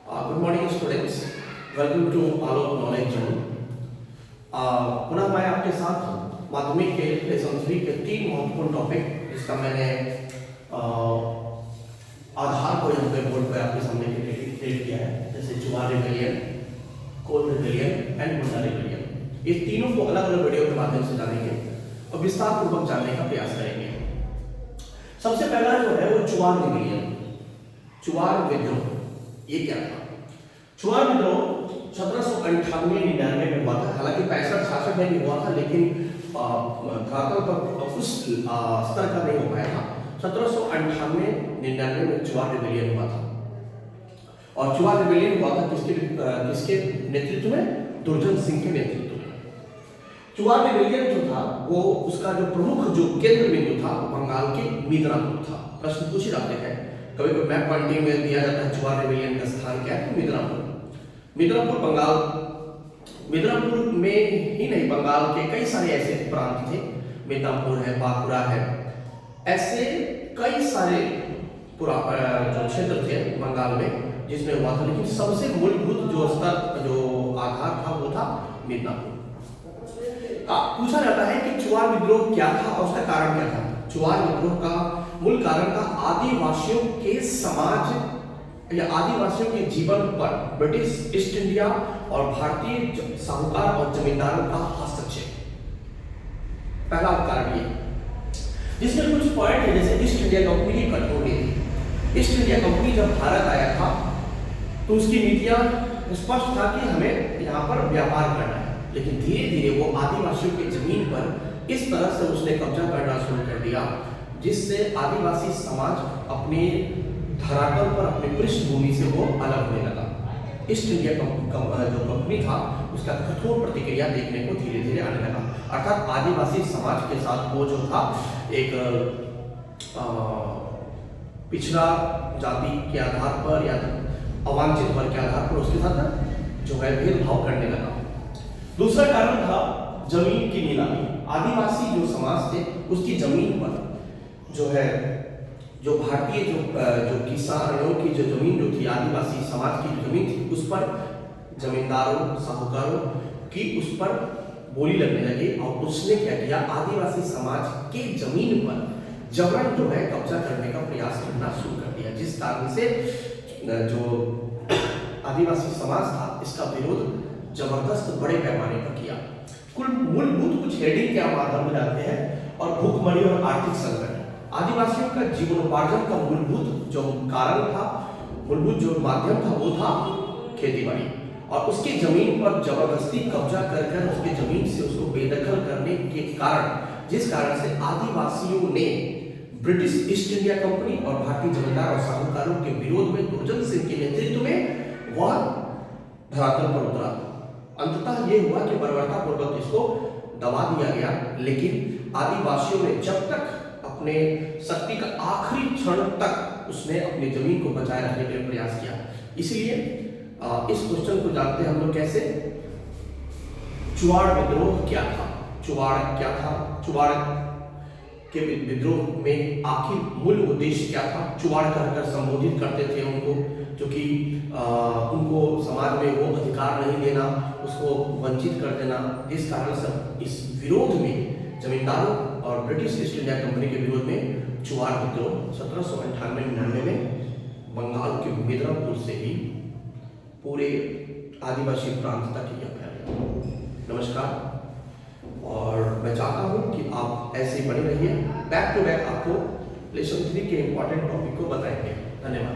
Good morning students. Welcome to Alok Knowledge Zone. पुनः मैं आपके साथ माध्यमिक के लेसन 3 के 3 महत्वपूर्ण टॉपिक जिसका मैंने आधार को यहाँ पे बोर्ड पे आपके सामने क्रिएट किया है, जैसे Chuar rebellion, Kol rebellion and Munda rebellion. इस तीनों को अलग अलग वीडियो के माध्यम से जानेंगे और विस्तार पूर्वक जानने का प्रयास करेंगे। सबसे पहला जो है वो चुवार रिबेलियन, चुवार विद्रोह। ये क्या था? चुवार विद्रोह 1798-99 में हुआ था। हालांकि 65-66 में भी हुआ था, लेकिन धरातल पर उस स्तर का नहीं हो पाया था। 1798-99 में चुवार रिबेलियन हुआ था। और चुवार रिबेलियन हुआ था किसके नेतृत्व में? दुर्जन सिंह के नेतृत्व में। चुवार रिबेलियन जो था वो उसका जो प्रमुख जो केंद्र बिंदु था बंगाल के मिदनापुर था। प्रश्न पूछ ही जाते हैं, कभी कभी मैप पॉइंटिंग में दिया जाता है चुवार रिबेलियन का स्थान क्या है? मिदनापुर। मिदनापुर बंगाल, मिदनापुर में ही नहीं बंगाल के कई सारे ऐसे प्रांत थे, मिदनापुर है, बांकुड़ा है, ऐसे कई सारे जो क्षेत्र थे बंगाल में जिसमें हुआ था। लेकिन सबसे मूलभूत जो स्तर जो आधार था वो था मिदनापुर। पूछा जाता है कि चुवार विद्रोह क्या था और उसका कारण क्या था? चुवार विद्रोह का मूल कारण था आदिवासियों के समाज या आदिवासियों के जीवन पर ब्रिटिश ईस्ट इंडिया और भारतीय साहूकार और जमींदारों का हस्तक्षेप। पहला कारण ये, जिसमें कुछ पॉइंट है, जैसे ईस्ट इंडिया कंपनी की कठोर नीति। ईस्ट इंडिया कंपनी जब भारत आया था तो उसकी नीतियां स्पष्ट था कि हमें यहाँ पर व्यापार करना है, लेकिन धीरे धीरे वो आदिवासियों की जमीन पर इस तरह से उसने कब्जा करना शुरू कर दिया जिससे आदिवासी समाज अपने धरातल पर अपनी पृष्ठभूमि से वो अलग होने लगा। ईस्ट इंडिया जो कंपनी था उसका कठोर प्रतिक्रिया देखने को धीरे धीरे आने लगा। अर्थात आदिवासी समाज के साथ वो जो था एक पिछड़ा जाति के आधार पर या अवांछित वर्ग के आधार पर उसके साथ जो है भेदभाव करने लगा। दूसरा कारण था जमीन की नीलामी। आदिवासी जो समाज थे उसकी जमीन पर जो है जो भारतीय जो किसानों की जो जमीन जो थी, आदिवासी समाज की जो जमीन थी, उस पर जमींदारों साहूकारों की उस पर बोली लगने लगी और उसने क्या किया, आदिवासी समाज के जमीन पर जबरन जो है कब्जा करने का प्रयास करना शुरू कर दिया, जिस कारण से जो आदिवासी समाज था इसका विरोध जबरदस्त बड़े पैमाने पर किया। कुल मूलभूत कुछ हेडिंग के माध्यम में जाते हैं और भूखमरी और आर्थिक संकट। आदिवासियों का जीवनोपार्जन का मूलभूत जो कारण था, मूलभूत जो माध्यम था वो था खेतीबाड़ी, और उसकी जमीन पर जबरदस्ती कब्जा कर उसकी जमीन से उसको बेदखल करने के कारण, जिस कारण से आदिवासियों ने ब्रिटिश ईस्ट इंडिया कंपनी और भारतीय जमींदार और साहूकारों के विरोध में दुर्जन सिंह के नेतृत्व में वह धरातल पर उतरा। अंततः ये हुआ कि बर्बरतापूर्वक इसको दबा दिया गया, लेकिन आदिवासियों ने जब तक अपने शक्ति का आखिरी क्षण तक उसने अपनी जमीन को बचाए रखने के लिए प्रयास किया। इसलिए इस क्वेश्चन को जानते हैं हम लोग कैसे। चुवाड़ विद्रोह क्या था? चुवाड़ क्या था? चुवाड़ के विद्रोह में आखिर मूल उद्देश्य क्या था? चुवाड़ कहकर संबोधित करते थे उनको, जो कि उनको समाज में वो अधिकार नहीं देना, उसको वंचित कर देना। इस कारण से इस विरोध में जमींदारों और ब्रिटिश ईस्ट इंडिया कंपनी के विरोध में चुवाड़ विद्रोह 1798-99 में बंगाल के मिदनापुर से ही पूरे आदिवासी प्रांत तक यह फैला। नमस्कार, और मैं चाहता हूं कि आप ऐसे ही बने रहिए। बैक टू बैक आपको लेसन 3 के इंपॉर्टेंट टॉपिक को बताएंगे। धन्यवाद।